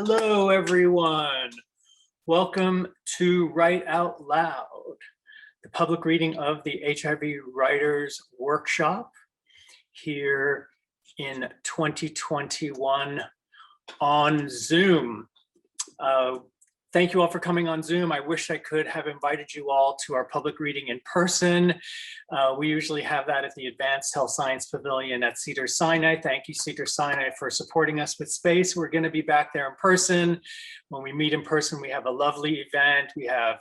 Hello, everyone. Welcome to Write Out Loud, the public reading of the HIV Writers Workshop here in 2021 on Zoom. Thank you all for coming on Zoom. I wish I could have invited you all to our public reading in person. We usually have that at the Advanced Health Science Pavilion at Cedars-Sinai. Thank you, Cedars-Sinai, for supporting us with space. We're going to be back there in person. When we meet in person, we have a lovely event. We have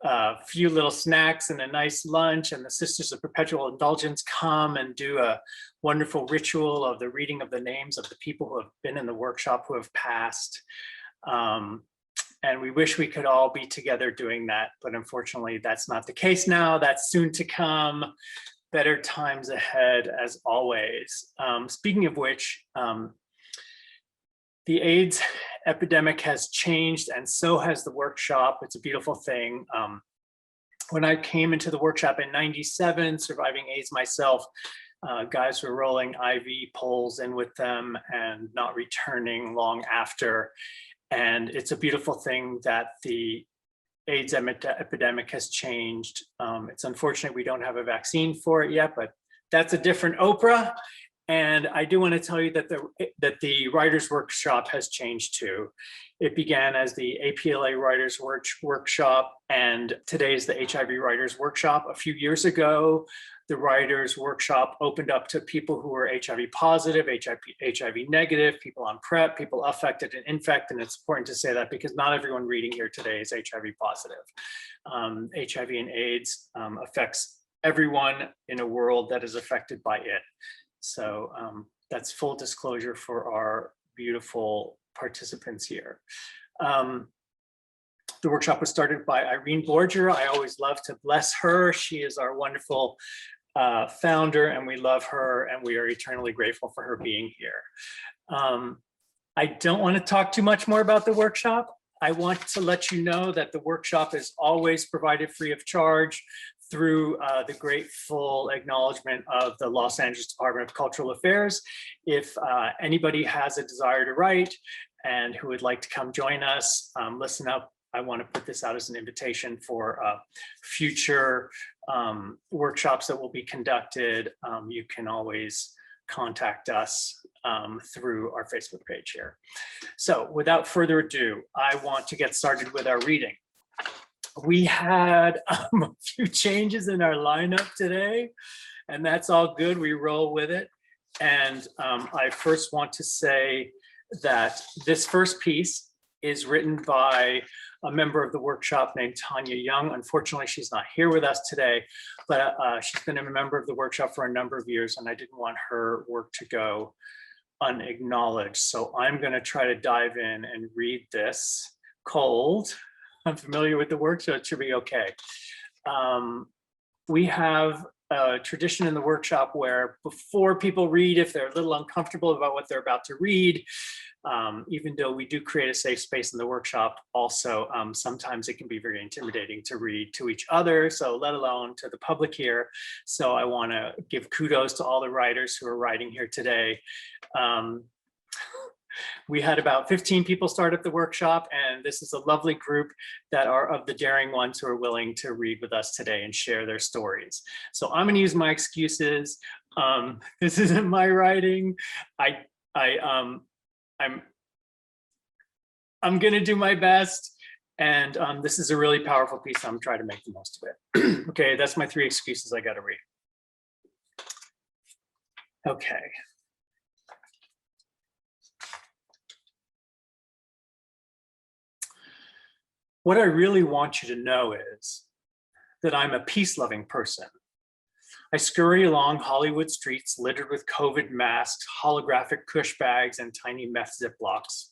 a few little snacks and a nice lunch, and the Sisters of Perpetual Indulgence come and do a wonderful ritual of the reading of the names of the people who have been in the workshop who have passed. And we wish we could all be together doing that, but unfortunately that's not the case now. That's soon to come. Better times ahead as always. Speaking of which, the AIDS epidemic has changed and so has the workshop. It's a beautiful thing. When I came into the workshop in '97, surviving AIDS myself, guys were rolling IV poles in with them and not returning long after. And it's a beautiful thing that the AIDS epidemic has changed. It's unfortunate we don't have a vaccine for it yet, but that's a different Oprah. And I do want to tell you that the Writers Workshop has changed too. It began as the APLA Writers Workshop, and today is the HIV Writers Workshop. A few years ago, the Writers Workshop opened up to people who were HIV positive, HIV negative, people on PrEP, people affected and infected. And it's important to say that because not everyone reading here today is HIV positive. HIV and AIDS affects everyone in a world that is affected by it. So that's full disclosure for our beautiful participants here. The workshop was started by Irene Borger. I always love to bless her. She is our wonderful founder, and we love her, and we are eternally grateful for her being here. I don't want to talk too much more about the workshop. I want to let you know that the workshop is always provided free of charge through the grateful acknowledgement of the Los Angeles Department of Cultural Affairs. If anybody has a desire to write and who would like to come join us, listen up. I want to put this out as an invitation for future workshops that will be conducted. You can always contact us through our Facebook page here. So without further ado, I want to get started with our reading. We had a few changes in our lineup today, and that's all good. We roll with it. And I first want to say that this first piece is written by a member of the workshop named Tanya Young. Unfortunately, she's not here with us today, but she's been a member of the workshop for a number of years, and I didn't want her work to go unacknowledged. So I'm going to try to dive in and read this cold. I'm familiar with the work, so it should be okay. We have a tradition in the workshop where before people read, if they're a little uncomfortable about what they're about to read, even though we do create a safe space in the workshop, also sometimes it can be very intimidating to read to each other, so let alone to the public here. So I want to give kudos to all the writers who are writing here today. We had about 15 people start at the workshop, and this is a lovely group that are of the daring ones who are willing to read with us today and share their stories. So I'm going to use my excuses. This isn't my writing. I'm going to do my best, and this is a really powerful piece. I'm trying to make the most of it. Okay, that's my 3 excuses I got to read. Okay. What I really want you to know is that I'm a peace-loving person. I scurry along Hollywood streets littered with COVID masks, holographic Kush bags, and tiny meth Ziplocs.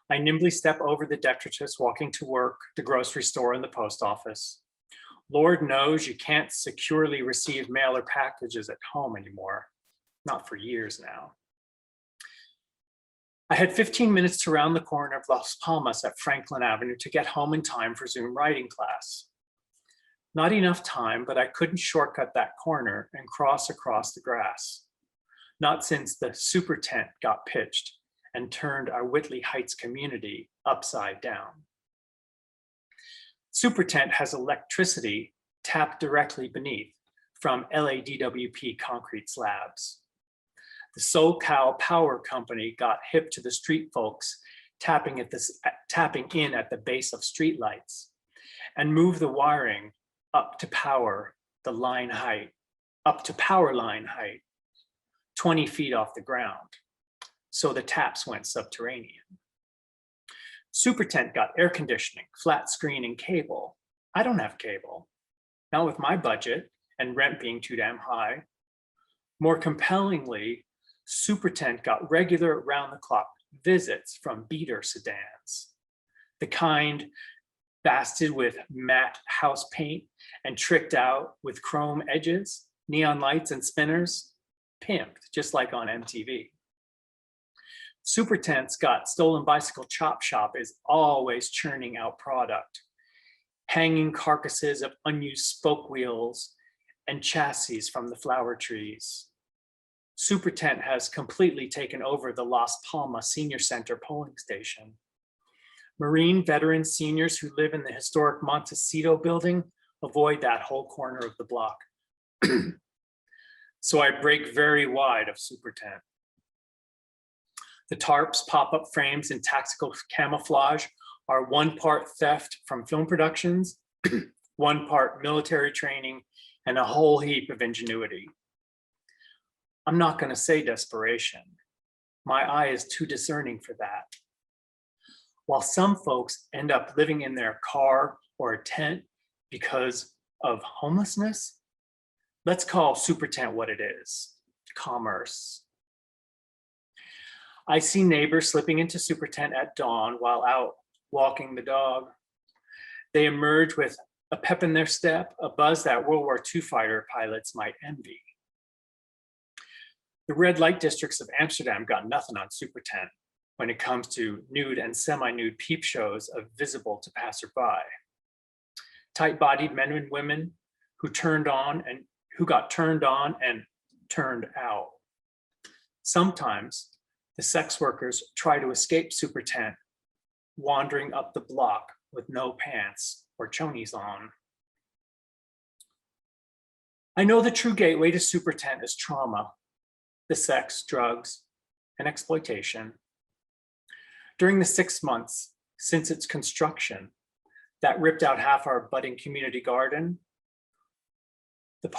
I nimbly step over the detritus, walking to work, the grocery store, and the post office. Lord knows you can't securely receive mail or packages at home anymore, not for years now. I had 15 minutes to round the corner of Las Palmas at Franklin Avenue to get home in time for Zoom writing class. Not enough time, but I couldn't shortcut that corner and cross across the grass. Not since the super tent got pitched and turned our Whitley Heights community upside down. Supertent has electricity tapped directly beneath from LADWP concrete slabs. The SoCal Power Company got hip to the street folks tapping in at the base of streetlights and moved the wiring up to power line height, 20 feet off the ground. So the taps went subterranean. Supertent got air conditioning, flat screen, and cable. I don't have cable, not with my budget and rent being too damn high. More compellingly, Supertent got regular round-the-clock visits from beater sedans, the kind basted with matte house paint and tricked out with chrome edges, neon lights and spinners, pimped just like on MTV. Supertent's got Stolen Bicycle Chop Shop is always churning out product, hanging carcasses of unused spoke wheels and chassis from the flower trees. Supertent has completely taken over the Las Palmas Senior Center polling station. Marine veteran seniors who live in the historic Montecito building avoid that whole corner of the block. So I break very wide of Supertent. The tarps, pop-up frames, and tactical camouflage are one part theft from film productions, one part military training, and a whole heap of ingenuity. I'm not going to say desperation. My eye is too discerning for that. While some folks end up living in their car or a tent because of homelessness, let's call Supertent what it is: commerce. I see neighbors slipping into Supertent at dawn while out walking the dog. They emerge with a pep in their step, a buzz that World War II fighter pilots might envy. The red light districts of Amsterdam got nothing on Supertent when it comes to nude and semi-nude peep shows of visible to passerby. Tight-bodied men and women who got turned on and turned out. Sometimes the sex workers try to escape Supertent, wandering up the block with no pants or chonies on. I know the true gateway to Supertent is trauma, the sex, drugs, and exploitation. During the 6 months since its construction that ripped out half our budding community garden, the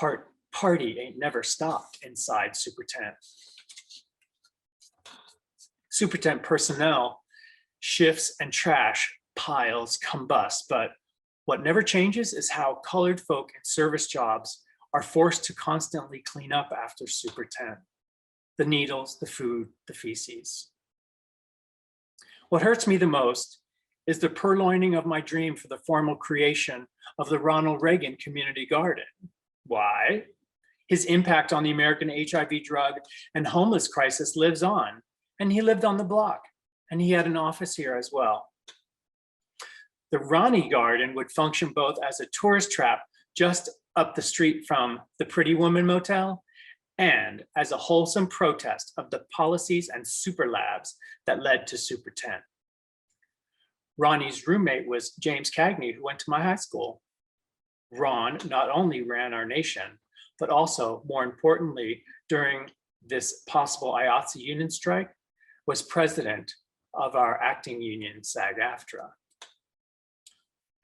party ain't never stopped inside Supertent. Supertent personnel, shifts, and trash piles combust, but what never changes is how colored folk in service jobs are forced to constantly clean up after Supertent. The needles, the food, the feces. What hurts me the most is the purloining of my dream for the formal creation of the Ronald Reagan Community Garden. Why? His impact on the American HIV drug and homeless crisis lives on, and he lived on the block, and he had an office here as well. The Ronnie Garden would function both as a tourist trap just up the street from the Pretty Woman Motel and as a wholesome protest of the policies and super labs that led to Supertent. Ronnie's roommate was James Cagney, who went to my high school. Ron not only ran our nation, but also, more importantly, during this possible IATSE union strike, was president of our acting union, SAG-AFTRA.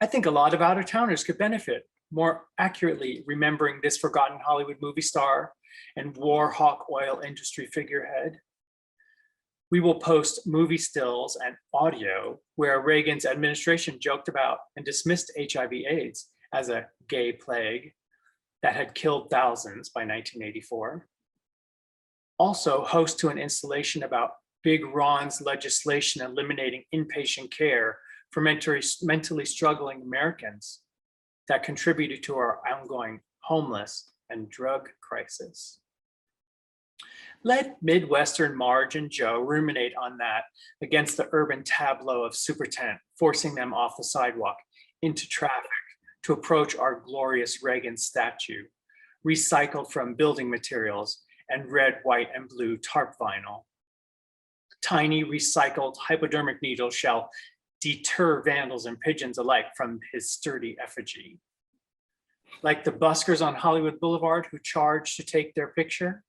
I think a lot of out-of-towners could benefit, more accurately remembering this forgotten Hollywood movie star and war hawk oil industry figurehead. We will post movie stills and audio where Reagan's administration joked about and dismissed HIV/AIDS as a gay plague that had killed thousands by 1984. Also host to an installation about Big Ron's legislation eliminating inpatient care for mentally struggling Americans that contributed to our ongoing homeless and drug crisis. Let Midwestern Marge and Joe ruminate on that against the urban tableau of Supertent, forcing them off the sidewalk into traffic to approach our glorious Reagan statue, recycled from building materials and red, white, and blue tarp vinyl. tiny recycled hypodermic needle shall deter vandals and pigeons alike from his sturdy effigy. Like the buskers on Hollywood Boulevard who charge to take their picture,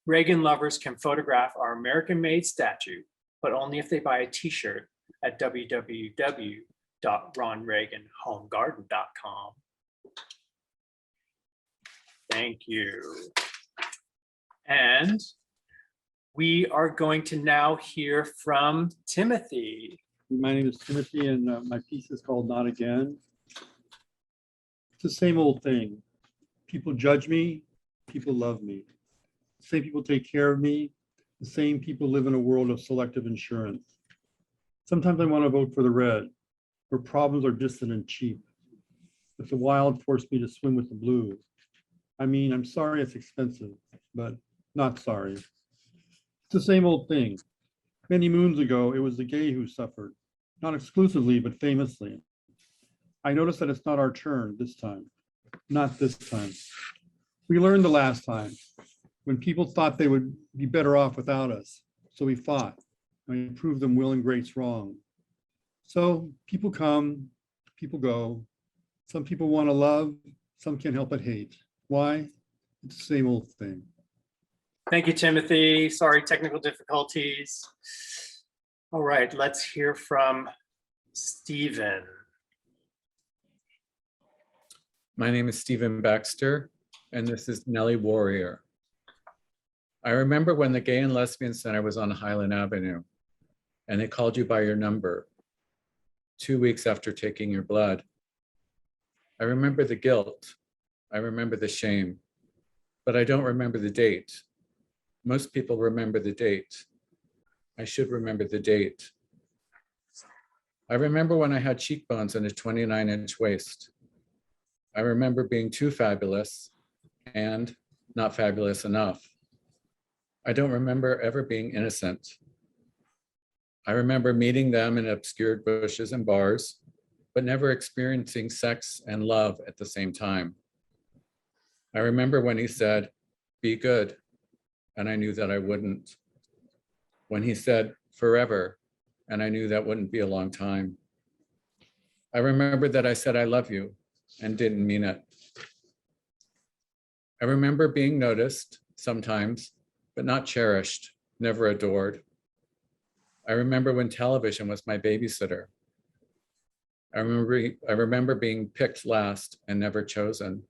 Reagan lovers can photograph our American-made statue, but only if they buy a t-shirt at www.ronreaganhomegarden.com. Thank you. And we are going to now hear from Timothy. My name is Timothy, and my piece is called Not Again. It's the same old thing. People judge me, people love me. The same people take care of me. The same people live in a world of selective insurance. Sometimes I want to vote for the red, where problems are distant and cheap. If the wild forced me to swim with the blue. I mean, I'm sorry it's expensive, but not sorry. It's the same old thing. Many moons ago, it was the gay who suffered, not exclusively, but famously. I noticed that it's not our turn this time, not this time. We learned the last time, when people thought they would be better off without us. So we fought, and we proved them Will and Grace wrong. So people come, people go. Some people want to love, some can't help but hate. Why? It's the same old thing. Thank you, Timothy. Sorry, technical difficulties. All right, let's hear from Stephen. My name is Stephen Baxter, and this is Nellie Warrior. I remember when the Gay and Lesbian Center was on Highland Avenue, and they called you by your number 2 weeks after taking your blood. I remember the guilt. I remember the shame, but I don't remember the date. Most people remember the date. I should remember the date. I remember when I had cheekbones and a 29-inch waist. I remember being too fabulous and not fabulous enough. I don't remember ever being innocent. I remember meeting them in obscured bushes and bars, but never experiencing sex and love at the same time. I remember when he said, "Be good," and I knew that I wouldn't. When he said, "Forever," and I knew that wouldn't be a long time. I remember that I said, "I love you," and didn't mean it. I remember being noticed sometimes, but not cherished, never adored. I remember when television was my babysitter. I remember being picked last and never chosen.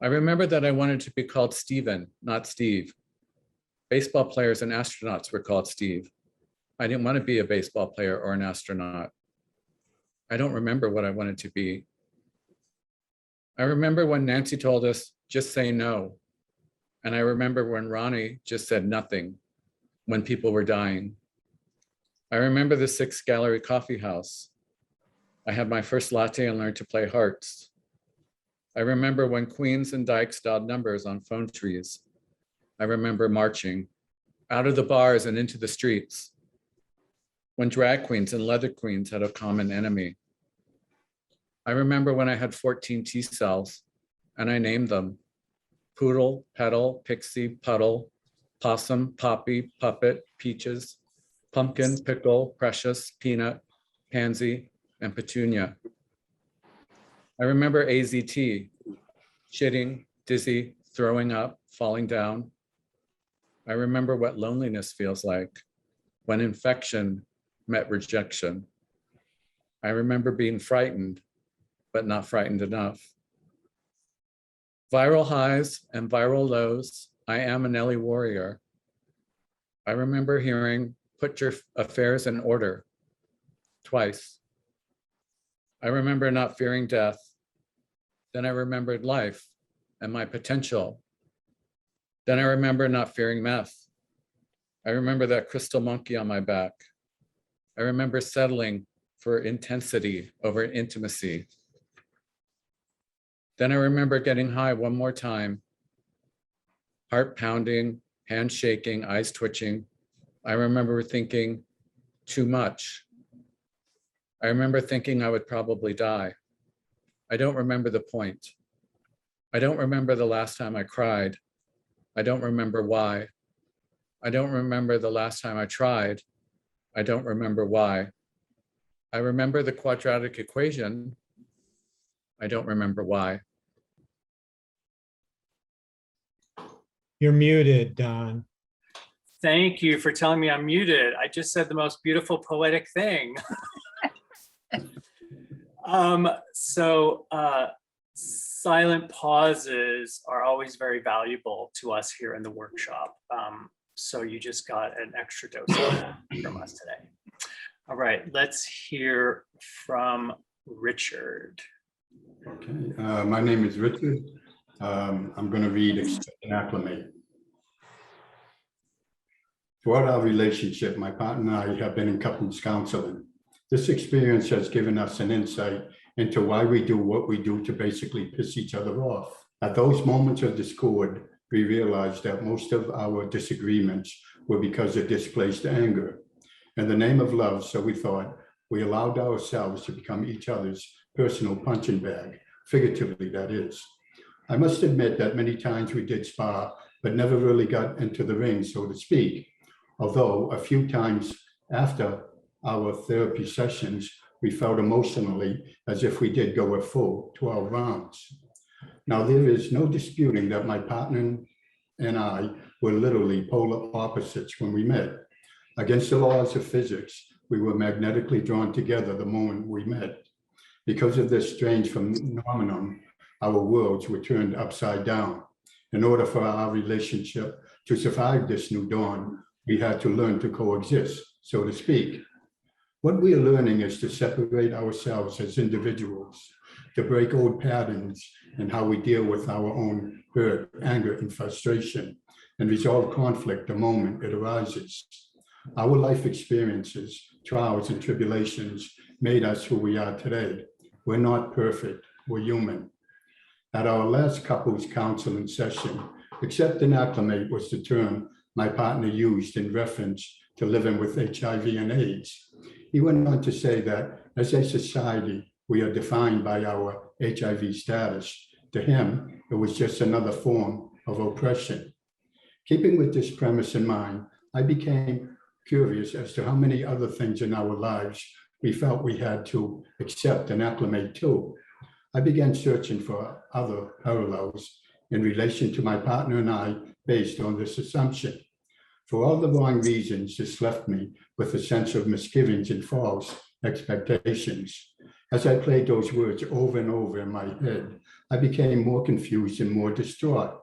I remember that I wanted to be called Stephen, not Steve. Baseball players and astronauts were called Steve. I didn't want to be a baseball player or an astronaut. I don't remember what I wanted to be. I remember when Nancy told us, "Just say no." And I remember when Ronnie just said nothing when people were dying. I remember the 6 Gallery Coffee House. I had my first latte and learned to play hearts. I remember when Queens and Dykes dialed numbers on phone trees. I remember marching out of the bars and into the streets. When drag queens and leather queens had a common enemy. I remember when I had 14 T cells and I named them Poodle, Petal, Pixie, Puddle, Possum, Poppy, Puppet, Peaches, Pumpkin, Pickle, Precious, Peanut, Pansy, and Petunia. I remember AZT, shitting, dizzy, throwing up, falling down. I remember what loneliness feels like when infection met rejection. I remember being frightened, but not frightened enough. Viral highs and viral lows, I am a Nellie Warrior. I remember hearing, "Put your affairs in order," twice. I remember not fearing death. Then I remembered life and my potential. Then I remember not fearing meth. I remember that crystal monkey on my back. I remember settling for intensity over intimacy. Then I remember getting high one more time, heart pounding, hand shaking, eyes twitching. I remember thinking, too much. I remember thinking I would probably die. I don't remember the point. I don't remember the last time I cried. I don't remember why. I don't remember the last time I tried. I don't remember why. I remember the quadratic equation. I don't remember why. You're muted, Don. Thank you for telling me I'm muted. I just said the most beautiful poetic thing. Silent pauses are always very valuable to us here in the workshop. So you just got an extra dose of that from us today. All right, let's hear from Richard. Okay, my name is Richard. I'm going to read Accept and Acclimate. Throughout our relationship, my partner and I have been in couples counseling. This experience has given us an insight into why we do what we do to basically piss each other off. At those moments of discord, we realized that most of our disagreements were because of displaced anger. In the name of love, so we thought, we allowed ourselves to become each other's personal punching bag, figuratively that is. I must admit that many times we did spar, but never really got into the ring, so to speak. Although a few times after our therapy sessions, we felt emotionally as if we did go a full 12 rounds. Now, there is no disputing that my partner and I were literally polar opposites when we met. Against the laws of physics, we were magnetically drawn together the moment we met. Because of this strange phenomenon, our worlds were turned upside down. In order for our relationship to survive this new dawn, we had to learn to coexist, so to speak. What we are learning is to separate ourselves as individuals, to break old patterns in how we deal with our own hurt, anger, and frustration, and resolve conflict the moment it arises. Our life experiences, trials, and tribulations made us who we are today. We're not perfect, we're human. At our last couples counseling session, Accept and Acclimate was the term my partner used in reference to living with HIV and AIDS. He went on to say that as a society, we are defined by our HIV status. To him, it was just another form of oppression. Keeping with this premise in mind, I became curious as to how many other things in our lives we felt we had to accept and acclimate to. I began searching for other parallels in relation to my partner and I based on this assumption. For all the wrong reasons, this left me with a sense of misgivings and false expectations. As I played those words over and over in my head, I became more confused and more distraught.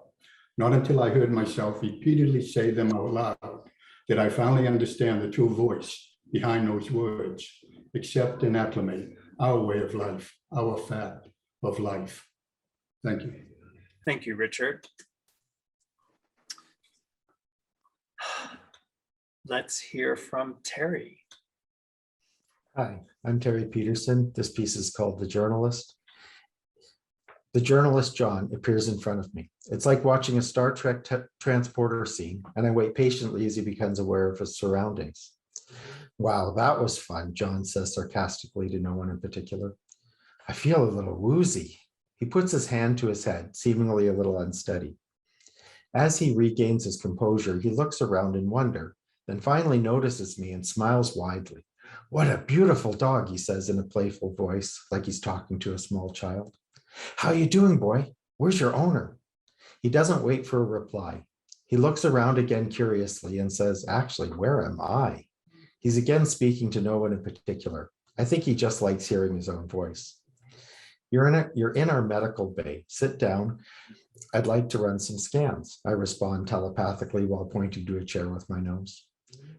Not until I heard myself repeatedly say them out loud did I finally understand the true voice behind those words. Accept and acclimate, our way of life, our fact of life. Thank you. Thank you, Richard. Let's hear from Terry. Hi, I'm Terry Peterson. This piece is called The Journalist. The journalist, John, appears in front of me. It's like watching a Star Trek transporter scene, and I wait patiently as he becomes aware of his surroundings. Wow, that was fun, John says sarcastically to no one in particular. I feel a little woozy. He puts his hand to his head, seemingly a little unsteady. As he regains his composure, he looks around in wonder, then finally notices me and smiles widely. What a beautiful dog, he says in a playful voice, like he's talking to a small child. How you doing, boy? Where's your owner? He doesn't wait for a reply. He looks around again curiously and says, actually, where am I? He's again speaking to no one in particular. I think he just likes hearing his own voice. You're in our medical bay. Sit down. I'd like to run some scans. I respond telepathically while pointing to a chair with my nose.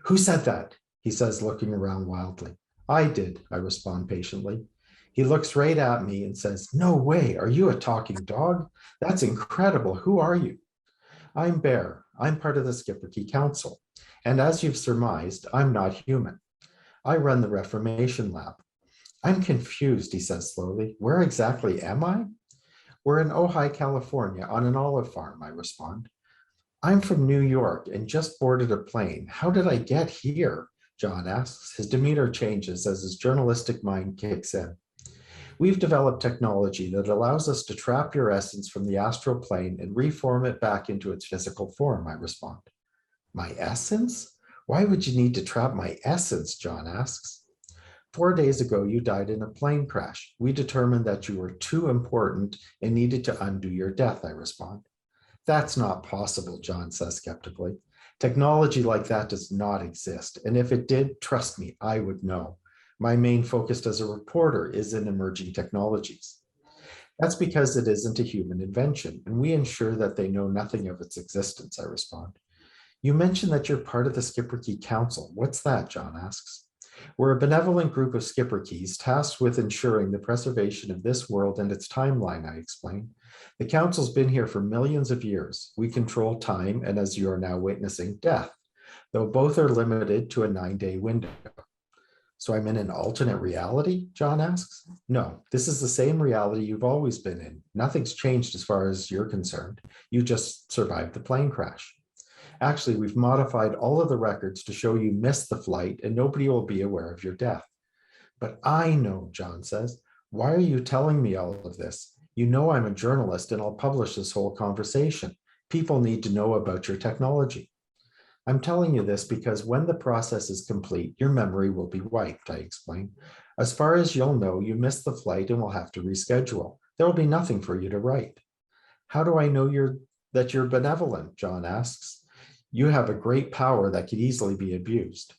Who said that? He says, looking around wildly. I did, I respond patiently. He looks right at me and says, no way, are you a talking dog? That's incredible. Who are you? I'm Bear. I'm part of the Schipperke Council. And as you've surmised, I'm not human. I run the Reformation Lab. I'm confused, he says slowly. Where exactly am I? We're in Ojai, California, on an olive farm, I respond. I'm from New York and just boarded a plane. How did I get here? John asks. His demeanor changes as his journalistic mind kicks in. We've developed technology that allows us to trap your essence from the astral plane and reform it back into its physical form, I respond. My essence? Why would you need to trap my essence? John asks. 4 days ago, you died in a plane crash. We determined that you were too important and needed to undo your death, I respond. That's not possible, John says skeptically. Technology like that does not exist. And if it did, trust me, I would know. My main focus as a reporter is in emerging technologies. That's because it isn't a human invention, and we ensure that they know nothing of its existence, I respond. You mentioned that you're part of the Skipperkey Council. What's that? John asks. We're a benevolent group of Skipperkeys tasked with ensuring the preservation of this world and its timeline, I explain. The council's been here for millions of years. We control time and, as you are now witnessing, death, though both are limited to a 9-day window. So I'm in an alternate reality? John asks. No, this is the same reality you've always been in. Nothing's changed as far as you're concerned. You just survived the plane crash. Actually, we've modified all of the records to show you missed the flight and nobody will be aware of your death. But I know, John says. Why are you telling me all of this? You know I'm a journalist and I'll publish this whole conversation. People need to know about your technology. I'm telling you this because when the process is complete, your memory will be wiped, I explain. As far as you'll know, you missed the flight and will have to reschedule. There will be nothing for you to write. How do I know that you're benevolent? John asks. You have a great power that could easily be abused.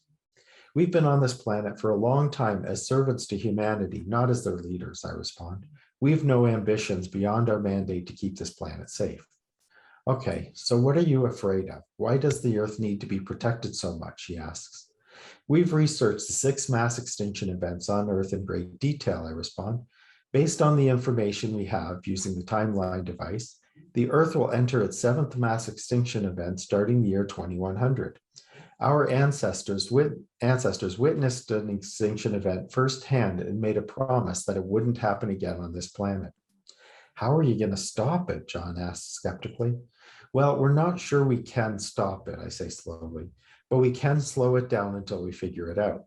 We've been on this planet for a long time as servants to humanity, not as their leaders, I respond. We've no ambitions beyond our mandate to keep this planet safe. Okay, so what are you afraid of? Why does the Earth need to be protected so much? He asks. We've researched the 6 mass extinction events on Earth in great detail, I respond. Based on the information we have using the timeline device, the Earth will enter its 7th mass extinction event starting the year 2100. Our ancestors witnessed an extinction event firsthand and made a promise that it wouldn't happen again on this planet. How are you going to stop it? John asks skeptically. Well, we're not sure we can stop it, I say slowly, but we can slow it down until we figure it out.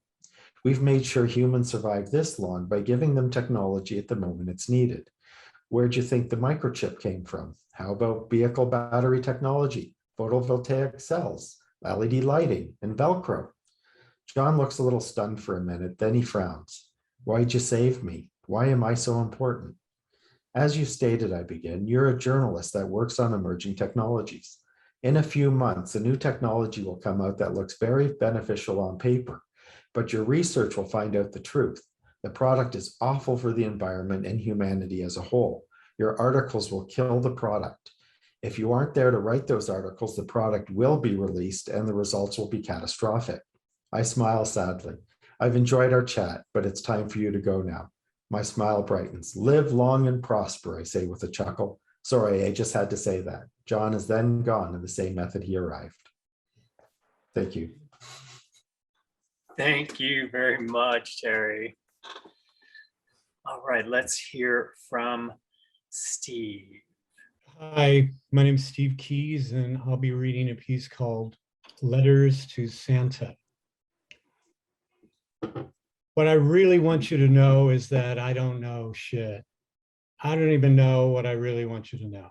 We've made sure humans survive this long by giving them technology at the moment it's needed. Where'd you think the microchip came from? How about vehicle battery technology, photovoltaic cells, LED lighting, and Velcro? John looks a little stunned for a minute, then he frowns. Why'd you save me? Why am I so important? As you stated, I begin, you're a journalist that works on emerging technologies. In a few months, a new technology will come out that looks very beneficial on paper, but your research will find out the truth. The product is awful for the environment and humanity as a whole. Your articles will kill the product. If you aren't there to write those articles, the product will be released and the results will be catastrophic. I smile sadly. I've enjoyed our chat, but it's time for you to go now. My smile brightens. Live long and prosper, I say with a chuckle. Sorry, I just had to say that. John is then gone in the same method he arrived. Thank you. Thank you very much, Terry. All right, let's hear from Steve. Hi, my name is Steve Keys, and I'll be reading a piece called Letters to Santa. What I really want you to know is that I don't know shit. I don't even know what I really want you to know.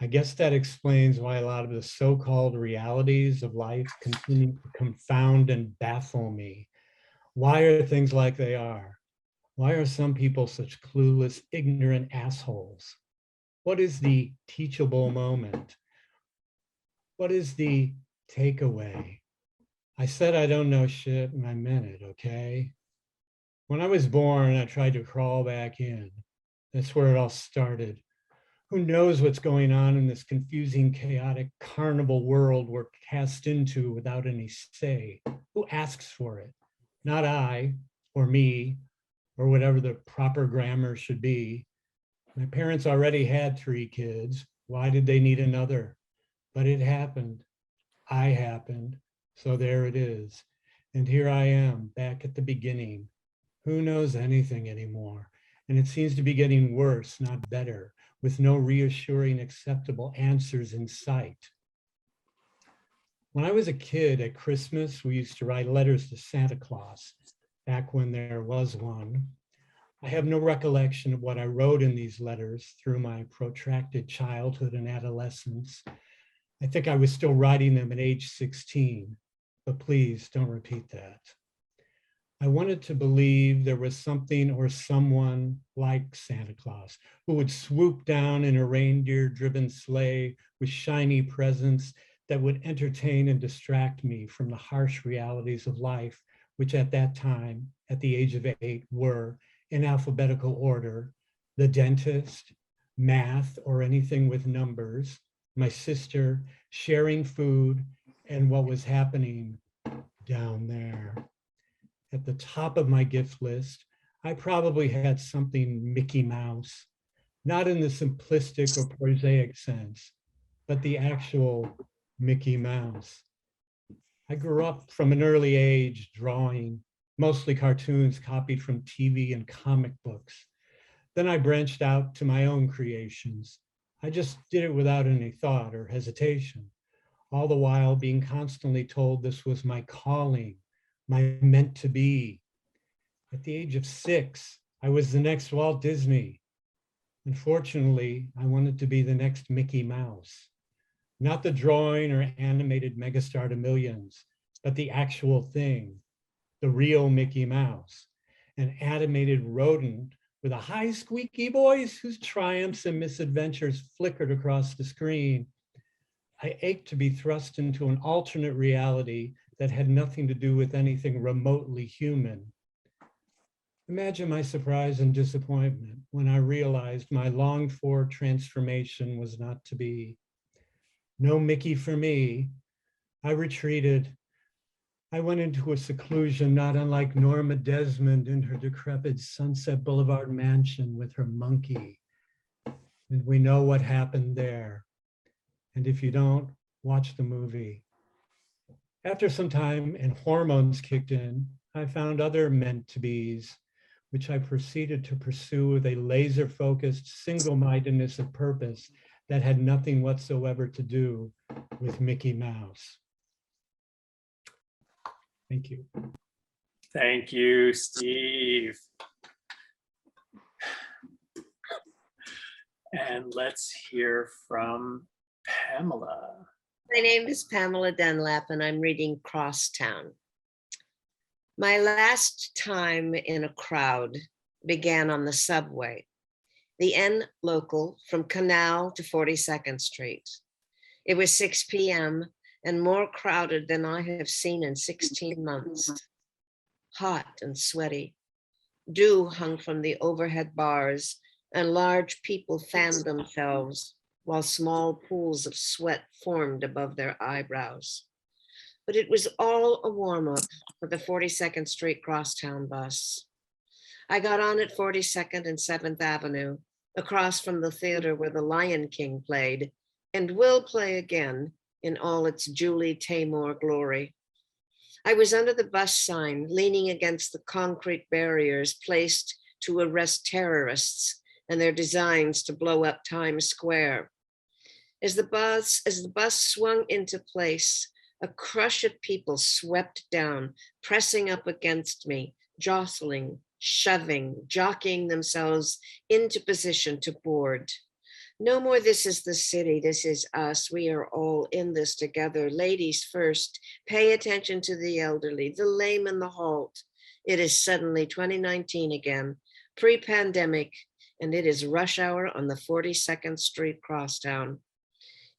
I guess that explains why a lot of the so-called realities of life continue to confound and baffle me. Why are things like they are? Why are some people such clueless, ignorant assholes? What is the teachable moment? What is the takeaway? I said I don't know shit and I meant it, okay? When I was born, I tried to crawl back in. That's where it all started. Who knows what's going on in this confusing, chaotic carnival world we're cast into without any say? Who asks for it? Not I, or me, or whatever the proper grammar should be. My parents already had 3 kids. Why did they need another? But it happened. I happened. So there it is. And here I am, back at the beginning. Who knows anything anymore? And it seems to be getting worse, not better, with no reassuring, acceptable answers in sight. When I was a kid at Christmas, we used to write letters to Santa Claus, back when there was one. I have no recollection of what I wrote in these letters through my protracted childhood and adolescence. I think I was still writing them at age 16, but please don't repeat that. I wanted to believe there was something or someone like Santa Claus who would swoop down in a reindeer-driven sleigh with shiny presents that would entertain and distract me from the harsh realities of life, which at that time, at the age of 8, were, in alphabetical order, the dentist, math or anything with numbers, my sister, sharing food, and what was happening down there. At the top of my gift list, I probably had something Mickey Mouse, not in the simplistic or prosaic sense, but the actual Mickey Mouse. I grew up from an early age drawing, mostly cartoons copied from TV and comic books. Then I branched out to my own creations. I just did it without any thought or hesitation, all the while being constantly told this was my calling, my meant to be. At the age of 6, I was the next Walt Disney. Unfortunately, I wanted to be the next Mickey Mouse, not the drawing or animated megastar to millions, but the actual thing, the real Mickey Mouse, an animated rodent with a high squeaky voice whose triumphs and misadventures flickered across the screen. I ached to be thrust into an alternate reality that had nothing to do with anything remotely human. Imagine my surprise and disappointment when I realized my longed for transformation was not to be. No Mickey for me. I retreated. I went into a seclusion not unlike Norma Desmond in her decrepit Sunset Boulevard mansion with her monkey. And we know what happened there. And if you don't, watch the movie. After some time and hormones kicked in, I found other meant-to-bes, which I proceeded to pursue with a laser-focused single-mindedness of purpose that had nothing whatsoever to do with Mickey Mouse. Thank you. Thank you, Steve. And let's hear from Pamela. My name is Pamela Dunlap, and I'm reading Crosstown. My last time in a crowd began on the subway, the N local from Canal to 42nd Street. It was 6 p.m. and more crowded than I have seen in 16 months. Hot and sweaty. Dew hung from the overhead bars, and large people fanned themselves while small pools of sweat formed above their eyebrows. But it was all a warm-up for the 42nd Street Crosstown bus. I got on at 42nd and 7th Avenue, across from the theater where The Lion King played, and will play again in all its Julie Taymor glory. I was under the bus sign, leaning against the concrete barriers placed to arrest terrorists and their designs to blow up Times Square. As the bus swung into place, a crush of people swept down, pressing up against me, jostling, shoving, jockeying themselves into position to board. No more this is the city, this is us, we are all in this together. Ladies first, pay attention to the elderly, the lame and the halt. It is suddenly 2019 again, pre-pandemic, and it is rush hour on the 42nd Street Crosstown.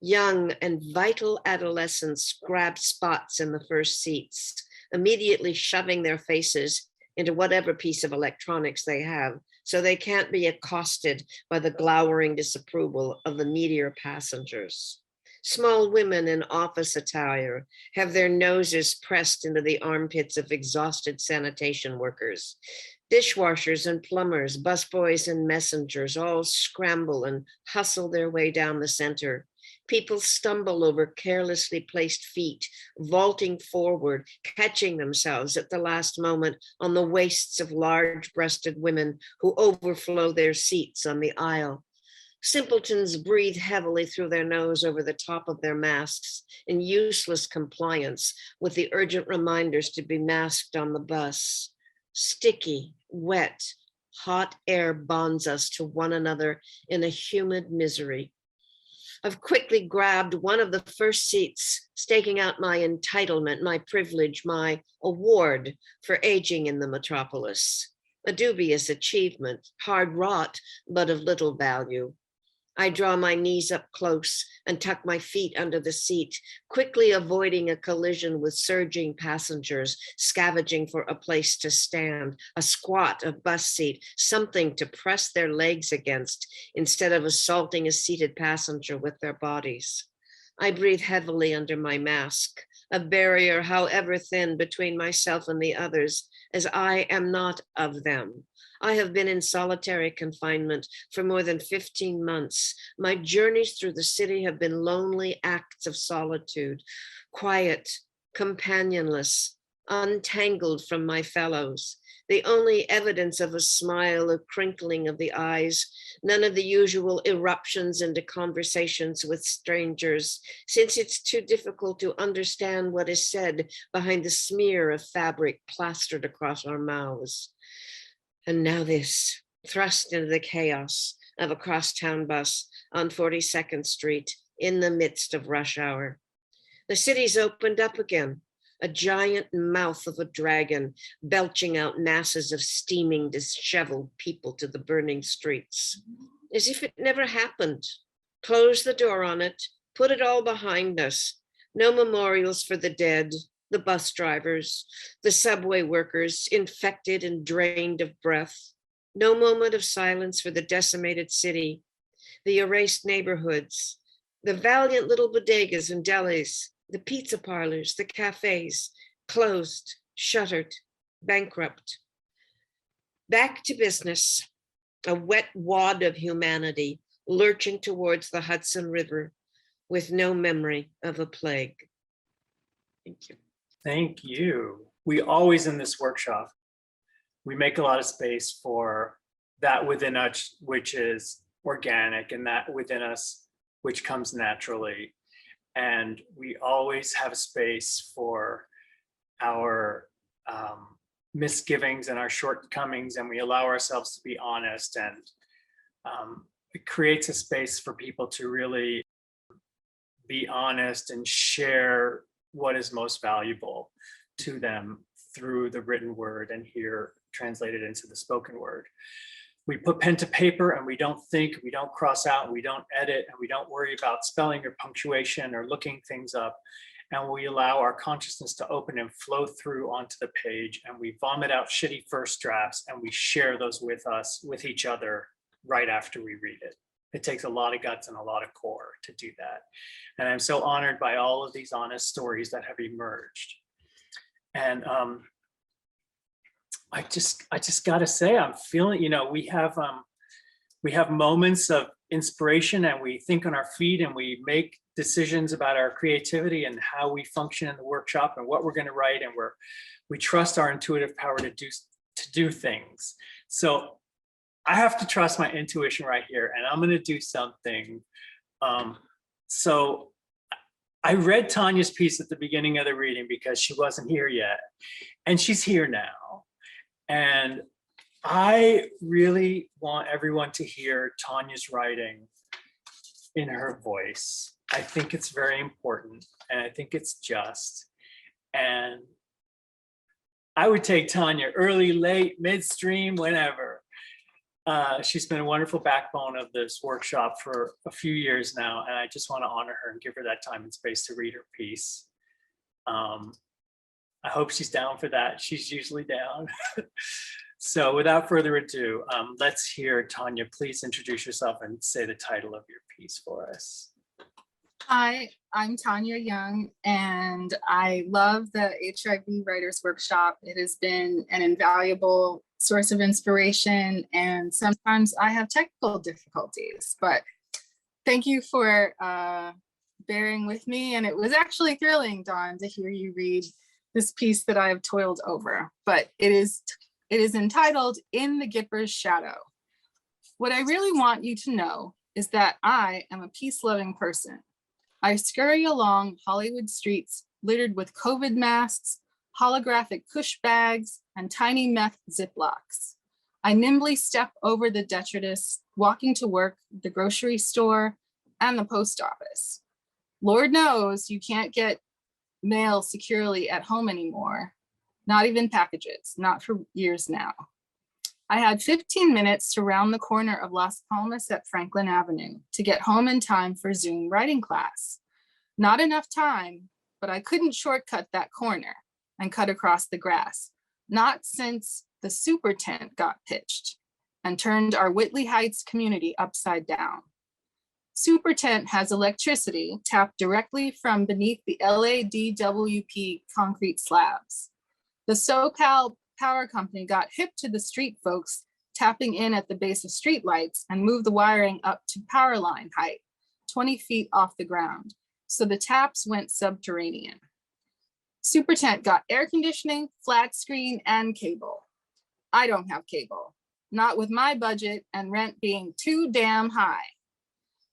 Young and vital adolescents grab spots in the first seats, immediately shoving their faces into whatever piece of electronics they have, so they can't be accosted by the glowering disapproval of the needier passengers. Small women in office attire have their noses pressed into the armpits of exhausted sanitation workers. Dishwashers and plumbers, busboys and messengers all scramble and hustle their way down the center. People stumble over carelessly placed feet, vaulting forward, catching themselves at the last moment on the waists of large-breasted women who overflow their seats on the aisle. Simpletons breathe heavily through their nose over the top of their masks in useless compliance with the urgent reminders to be masked on the bus. Sticky, wet, hot air bonds us to one another in a humid misery. I've quickly grabbed one of the first seats, staking out my entitlement, my privilege, my award for aging in the metropolis. A dubious achievement, hard wrought, but of little value. I draw my knees up close and tuck my feet under the seat, quickly avoiding a collision with surging passengers, scavenging for a place to stand, a squat, a bus seat, something to press their legs against instead of assaulting a seated passenger with their bodies. I breathe heavily under my mask, a barrier, however thin, between myself and the others, as I am not of them. I have been in solitary confinement for more than 15 months. My journeys through the city have been lonely acts of solitude, quiet, companionless, untangled from my fellows. The only evidence of a smile, a crinkling of the eyes, none of the usual eruptions into conversations with strangers, since it's too difficult to understand what is said behind the smear of fabric plastered across our mouths. And now this, thrust into the chaos of a crosstown bus on 42nd Street in the midst of rush hour. The city's opened up again, a giant mouth of a dragon belching out masses of steaming, disheveled people to the burning streets, as if it never happened. Close the door on it, put it all behind us. No memorials for the dead, the bus drivers, the subway workers, infected and drained of breath. No moment of silence for the decimated city, the erased neighborhoods, the valiant little bodegas and delis, the pizza parlors, the cafes, closed, shuttered, bankrupt. Back to business, a wet wad of humanity lurching towards the Hudson River with no memory of a plague. Thank you. Thank you. We always in this workshop, we make a lot of space for that within us, which is organic, and that within us, which comes naturally. And we always have space for our misgivings and our shortcomings, and we allow ourselves to be honest. And it creates a space for people to really be honest and share what is most valuable to them through the written word and here translated into the spoken word. We put pen to paper and we don't think, we don't cross out, we don't edit, and we don't worry about spelling or punctuation or looking things up. And we allow our consciousness to open and flow through onto the page, and we vomit out shitty first drafts and we share those with us, with each other right after we read it. It takes a lot of guts and a lot of core to do that. And I'm so honored by all of these honest stories that have emerged. And I just gotta say, I'm feeling, we have moments of inspiration, and we think on our feet, and we make decisions about our creativity and how we function in the workshop and what we're going to write, and we trust our intuitive power to do things. So I have to trust my intuition right here, and I'm going to do something. So I read Tanya's piece at the beginning of the reading because she wasn't here yet, and she's here now. And I really want everyone to hear Tanya's writing in her voice. I think it's very important, and I think it's just. And I would take Tanya early, late, midstream, whenever. She's been a wonderful backbone of this workshop for a few years now, and I just want to honor her and give her that time and space to read her piece. I hope she's down for that. She's usually down. So without further ado, let's hear Tanya. Please introduce yourself and say the title of your piece for us. Hi, I'm Tanya Young, and I love the HIV Writers Workshop. It has been an invaluable source of inspiration, and sometimes I have technical difficulties, but thank you for bearing with me. And it was actually thrilling, Dawn, to hear you read this piece that I have toiled over, but it is entitled In the Gipper's Shadow. What I really want you to know is that I am a peace-loving person. I scurry along Hollywood streets littered with COVID masks, holographic push bags, and tiny meth Ziplocs. I nimbly step over the detritus, walking to work, the grocery store, and the post office. Lord knows you can't get mail securely at home anymore, not even packages, not for years now. I had 15 minutes to round the corner of Las Palmas at Franklin Avenue to get home in time for Zoom writing class. Not enough time, but I couldn't shortcut that corner and cut across the grass, not since the super tent got pitched and turned our Whitley Heights community upside down. Super tent has electricity tapped directly from beneath the LADWP concrete slabs. The SoCal Power Company got hip to the street folks tapping in at the base of streetlights and moved the wiring up to power line height, 20 feet off the ground. So the taps went subterranean. Super tent got air conditioning, flat screen, and cable. I don't have cable, not with my budget and rent being too damn high.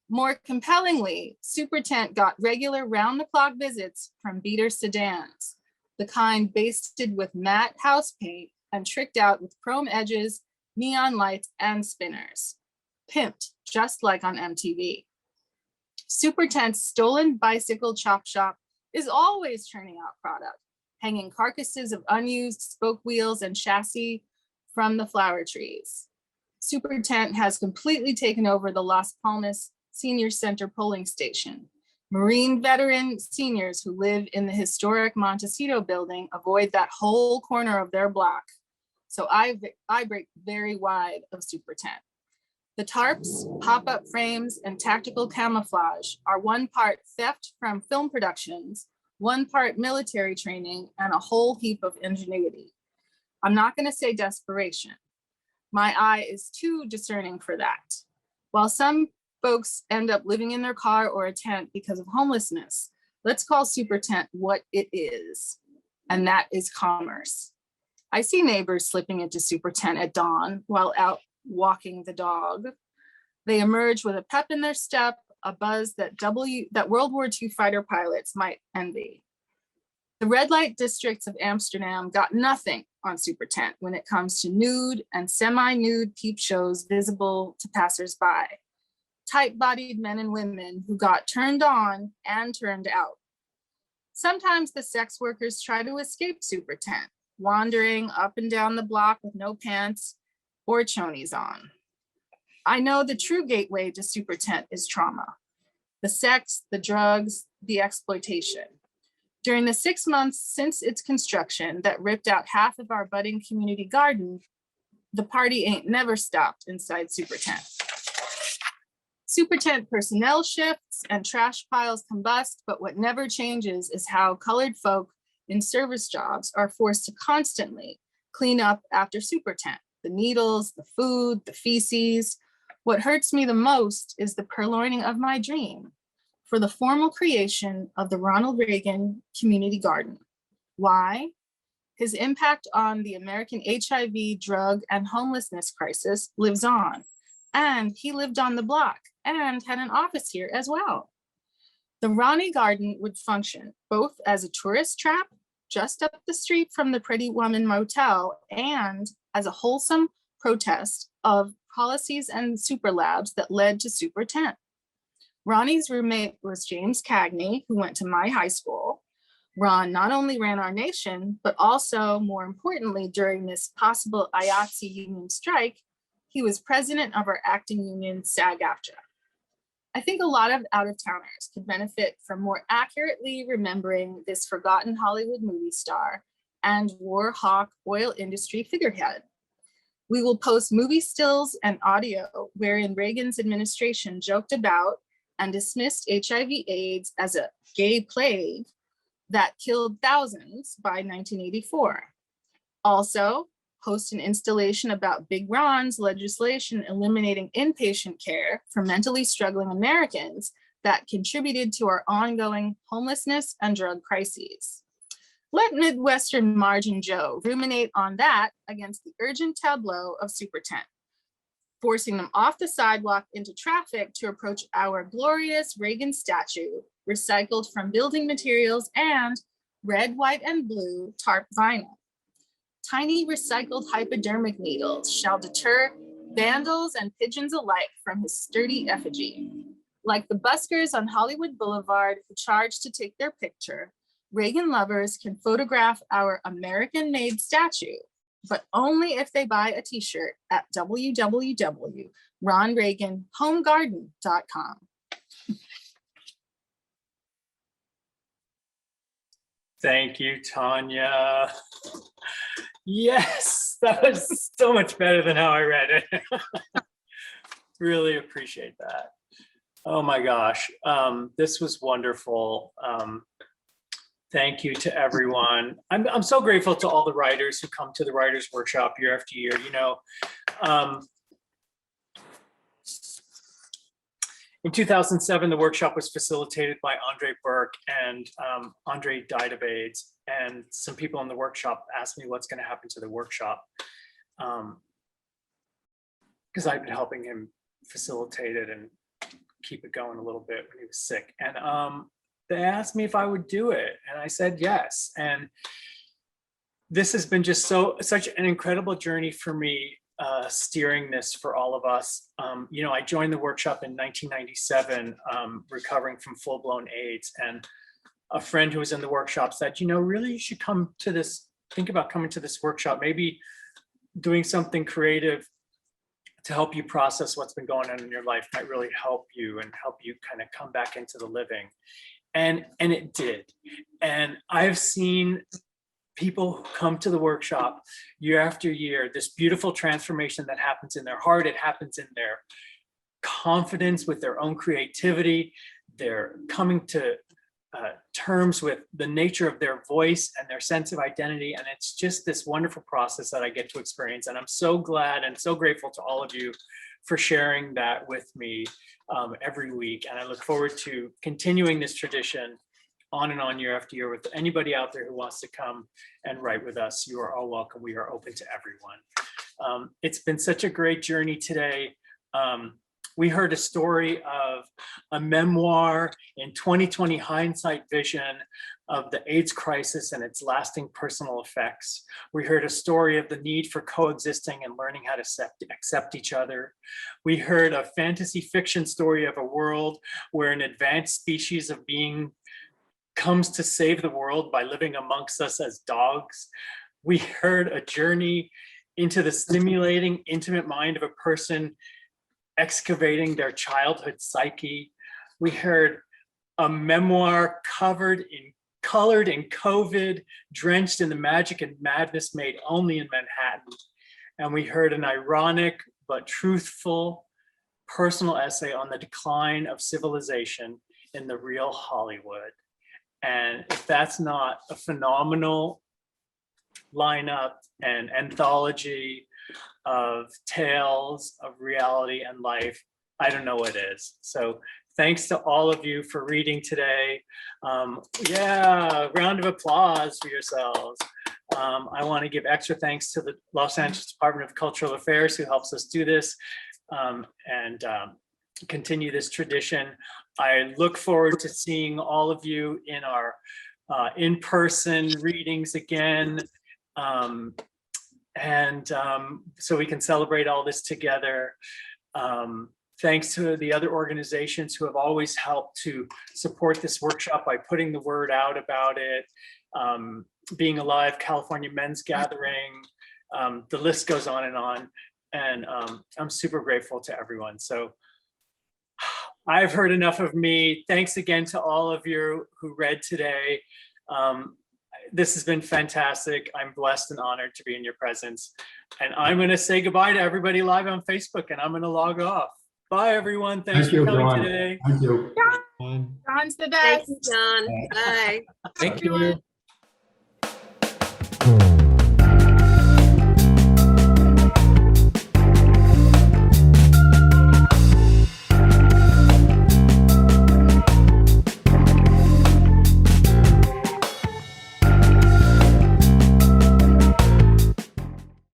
More compellingly, Super tent got regular round-the-clock visits from beater sedans, the kind basted with matte house paint and tricked out with chrome edges, neon lights, and spinners. Pimped, just like on MTV. Super tent's stolen bicycle chop shop is always churning out product, hanging carcasses of unused spoke wheels and chassis from the flower trees. Super tent has completely taken over the Las Palmas Senior Center polling station. Marine veteran seniors who live in the historic Montecito building avoid that whole corner of their block. So I break very wide of Super tent. The tarps, pop-up frames, and tactical camouflage are one part theft from film productions, one part military training, and a whole heap of ingenuity. I'm not going to say desperation. My eye is too discerning for that. While some folks end up living in their car or a tent because of homelessness, let's call Super tent what it is, and that is commerce. I see neighbors slipping into Super tent at dawn while out walking the dog. They emerge with a pep in their step, a buzz that World War II fighter pilots might envy. The red light districts of Amsterdam got nothing on Super tent when it comes to nude and semi-nude peep shows visible to passersby. Tight-bodied men and women who got turned on and turned out. Sometimes the sex workers try to escape Super tent, wandering up and down the block with no pants or chonies on. I know the true gateway to Super tent is trauma. The sex, the drugs, the exploitation. During the 6 months since its construction that ripped out half of our budding community garden, the party ain't never stopped inside Super tent. Super tent personnel shifts and trash piles combust, but what never changes is how colored folk in service jobs are forced to constantly clean up after Super tent. The needles, the food, the feces. What hurts me the most is the purloining of my dream for the formal creation of the Ronald Reagan Community Garden. Why? His impact on the American HIV, drug, and homelessness crisis lives on. And he lived on the block and had an office here as well. The Ronnie Garden would function both as a tourist trap just up the street from the Pretty Woman Motel and as a wholesome protest of policies and super labs that led to Super tent. Ronnie's roommate was James Cagney, who went to my high school. Ron not only ran our nation, but also, more importantly, during this possible IATSE union strike, he was president of our acting union, SAG-AFTRA. I think a lot of out-of-towners could benefit from more accurately remembering this forgotten Hollywood movie star and war hawk oil industry figurehead. We will post movie stills and audio wherein Reagan's administration joked about and dismissed HIV/AIDS as a gay plague that killed thousands by 1984. Also, post an installation about Big Ron's legislation eliminating inpatient care for mentally struggling Americans that contributed to our ongoing homelessness and drug crises. Let Midwestern Margin Joe ruminate on that against the urgent tableau of Super tent, forcing them off the sidewalk into traffic to approach our glorious Reagan statue, recycled from building materials and red, white, and blue tarp vinyl. Tiny recycled hypodermic needles shall deter vandals and pigeons alike from his sturdy effigy. Like the buskers on Hollywood Boulevard who charge to take their picture, Reagan lovers can photograph our American-made statue, but only if they buy a t-shirt at www.ronreaganhomegarden.com. Thank you, Tanya. Yes, that was so much better than how I read it. Really appreciate that. Oh my gosh, this was wonderful. Thank you to everyone. I'm so grateful to all the writers who come to the Writers Workshop year after year. You know, in 2007, the workshop was facilitated by Andre Burke, and Andre died of AIDS. And some people in the workshop asked me what's going to happen to the workshop, because I've been helping him facilitate it and keep it going a little bit when he was sick. And they asked me if I would do it, and I said yes. And this has been just such an incredible journey for me, steering this for all of us. You know, I joined the workshop in 1997, recovering from full-blown AIDS, and a friend who was in the workshop said, you know, really you should come to this, think about coming to this workshop, maybe doing something creative to help you process what's been going on in your life might really help you and help you kind of come back into the living. And it did. And I've seen people who come to the workshop year after year, this beautiful transformation that happens in their heart, it happens in their confidence with their own creativity. They're coming to terms with the nature of their voice and their sense of identity. And it's just this wonderful process that I get to experience. And I'm so glad and so grateful to all of you for sharing that with me every week. And I look forward to continuing this tradition on and on year after year with anybody out there who wants to come and write with us. You are all welcome. We are open to everyone. It's been such a great journey today. We heard a story of a memoir in 2020 hindsight vision of the AIDS crisis and its lasting personal effects. We heard a story of the need for coexisting and learning how to accept each other. We heard a fantasy fiction story of a world where an advanced species of being comes to save the world by living amongst us as dogs. We heard a journey into the stimulating, intimate mind of a person excavating their childhood psyche. We heard a memoir colored in COVID, drenched in the magic and madness made only in Manhattan. And we heard an ironic but truthful personal essay on the decline of civilization in the real Hollywood. And if that's not a phenomenal lineup and anthology of tales of reality and life, I don't know what is. So thanks to all of you for reading today. Yeah, round of applause for yourselves. I want to give extra thanks to the Los Angeles Department of Cultural Affairs who helps us do this and continue this tradition. I look forward to seeing all of you in our in-person readings again. So we can celebrate all this together. Thanks to the other organizations who have always helped to support this workshop by putting the word out about it. Being Alive, California Men's Gathering, the list goes on. And I'm super grateful to everyone. So I've heard enough of me. Thanks again to all of you who read today. This has been fantastic. I'm blessed and honored to be in your presence. And I'm going to say goodbye to everybody live on Facebook, and I'm going to log off. Bye, everyone. Thanks for coming today. Thank you. Fine. John's the Thank best. you, John. Bye. Thank you.